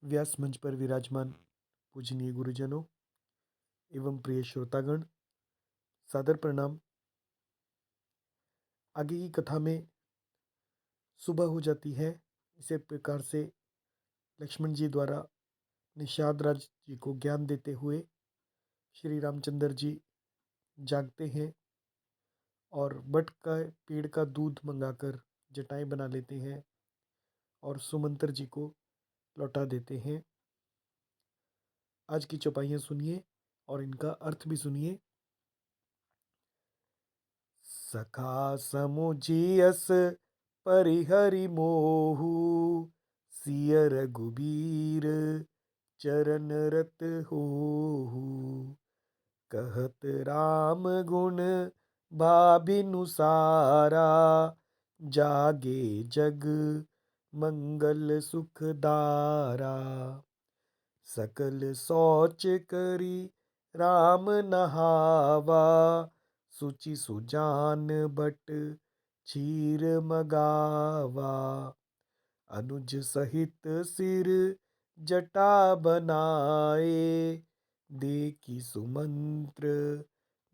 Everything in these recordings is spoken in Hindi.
व्यास मंच पर विराजमान पूजनीय गुरुजनों एवं प्रिय श्रोतागण, सादर प्रणाम। आगे की कथा में सुबह हो जाती है। इसी प्रकार से लक्ष्मण जी द्वारा निषाद राज जी को ज्ञान देते हुए श्री रामचंद्र जी जागते हैं और बट का पेड़ का दूध मंगाकर जटाएं बना लेते हैं और सुमंत्र जी को लौटा देते हैं। आज की चौपाइयाँ सुनिए और इनका अर्थ भी सुनिए। सखा समुझियस परिहरि मोहु, सिय रघुबीर चरण रत होहु। कहत राम गुण भाभिनु सारा, जागे जग मंगल सुख दारा। सकल सोच करी राम नहावा, सुचि सुजान बट क्षीर मगावा। अनुज सहित सिर जटा बनाए, देखी सुमंत्र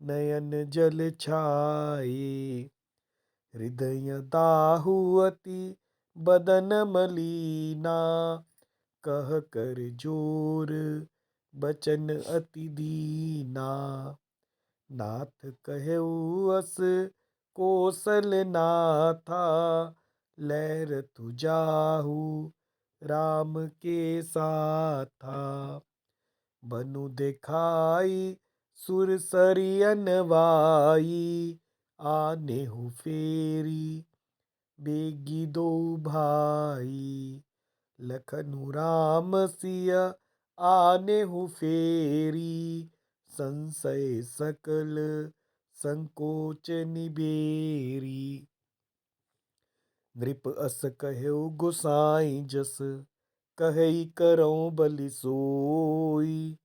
नयन जल छाए। हृदय दाहु अति बदन मलीना, कह कर जोर बचन अति दीना। नाथ कहऊ अस कोसल नाथा, लहर तुजाहु राम के साथा। बनु दिखाई सुर सरियन वाई, आनेहु फेरी बेगी दो भाई। लखनु राम सिय आनेहु फेरी, संशय सकल संकोच निबेरी। नृप अस कहेउ गोसाई जस, कहई करऊं बलि सोई।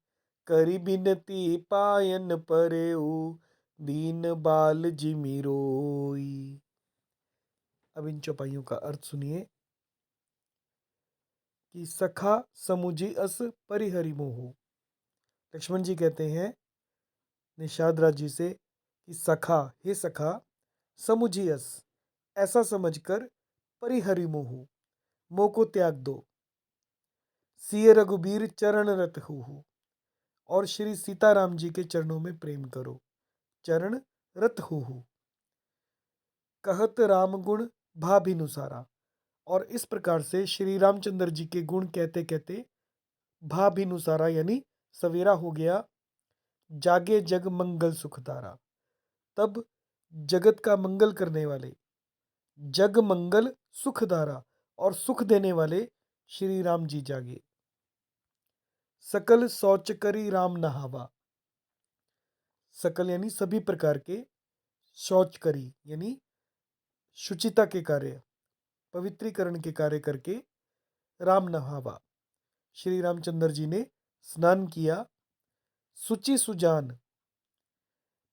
करी बिनती पायन परेउ, दीन बाल जिमि रोई। अब इन चौपाइयों का अर्थ सुनिए कि सखा समुझी अस परिहरि मोहु। लक्ष्मण जी कहते हैं निषाद राज जी से कि सखा, हे सखा, समुझी अस, ऐसा समझकर, परिहरि मोहु, मोह को त्याग दो। सिय रघुबीर चरण रत होहु, और श्री सीताराम जी के चरणों में प्रेम करो। चरण रत होहु। कहत राम गुण भाभिनुसारा, और इस प्रकार से श्री रामचंद्र जी के गुण कहते कहते भाभिनुसारा यानी सवेरा हो गया। जागे जग मंगल सुखदारा, तब जगत का मंगल करने वाले, जग मंगल सुखदारा, और सुख देने वाले श्री राम जी जागे। सकल शौच करी राम नहावा, सकल यानी सभी प्रकार के, शौच करी यानी शुचिता के कार्य, पवित्रीकरण के कार्य करके राम नहावा, श्री रामचंद्र जी ने स्नान किया। सुचि सुजान,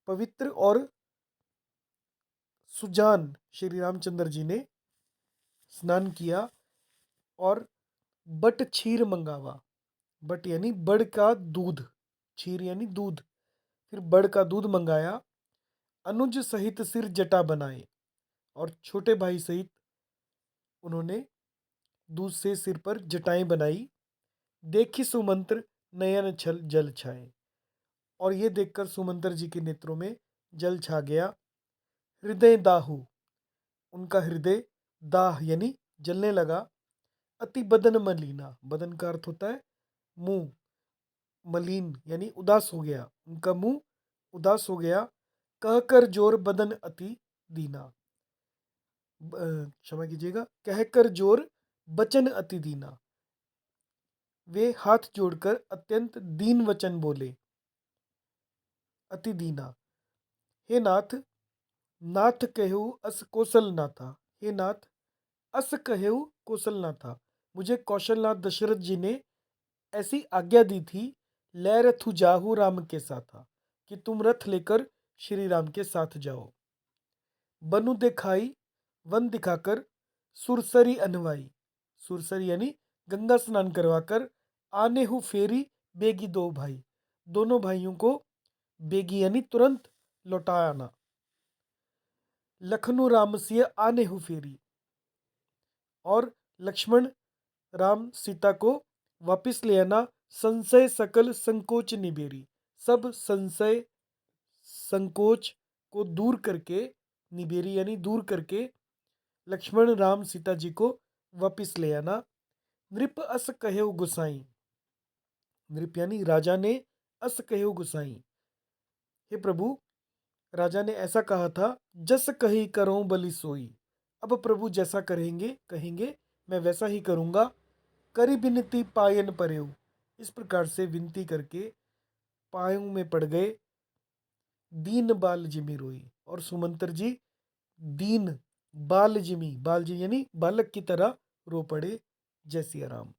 पवित्र और सुजान श्री रामचंद्र जी ने स्नान किया। और बट क्षीर मंगावा, बट यानी बड़ का दूध, क्षीर यानी दूध, फिर बड़ का दूध मंगाया। अनुज सहित सिर जटा बनाए, और छोटे भाई सहित उन्होंने दूध से सिर पर जटाएं बनाई। देखी सुमंत्र नयन छल जल छाए, और ये देखकर सुमंत्र जी के नेत्रों में जल छा गया। हृदय दाहु, उनका हृदय दाह यानी जलने लगा। अति बदन मलीना, बदन का अर्थ होता है मुंह, मलिन यानी उदास हो गया, उनका मुंह उदास हो गया। कहकर जोर बदन अति दीना, क्षमा कीजिएगा, कहकर जोर बचन अति दीना, वे हाथ जोड़कर अत्यंत दीन वचन बोले। अति दीना, हे नाथ, नाथ कहु अस कौशल नाथा, हे नाथ, अस कहु कौशल नाथा, मुझे कौशलनाथ दशरथ जी ने ऐसी आज्ञा दी थी। लै रथु जाहु राम के साथा, कि तुम रथ लेकर श्री राम के साथ जाओ। बनु दिखाई, वन दिखाकर, सुरसरी अनवाई, सुरसरी यानी गंगा स्नान करवाकर आने हु फेरी बेगी दो भाई, दोनों भाइयों को बेगी यानी तुरंत लौटा आना। लखनऊ राम सिय आने हु फेरी, और लक्ष्मण राम सीता को वापिस ले आना। संशय सकल संकोच निबेरी, सब संशय संकोच को दूर करके, निबेरी यानी दूर करके, लक्ष्मण राम सीता जी को वापिस ले आना। नृप अस कहेउ गुसाई, नृप यानी राजा ने, अस कहेउ गुसाई, हे प्रभु राजा ने ऐसा कहा था, जस कही करो बलि सोई। अब प्रभु जैसा करेंगे कहेंगे मैं वैसा ही करूँगा। करी बिनती पायन परेऊ, इस प्रकार से विनती करके पायों में पड़ गए। दीन बाल जिमी रोई, और सुमंत्र जी दीन बाल जिमी, बाल जी यानी बालक की तरह रो पड़े। जय सिया राम।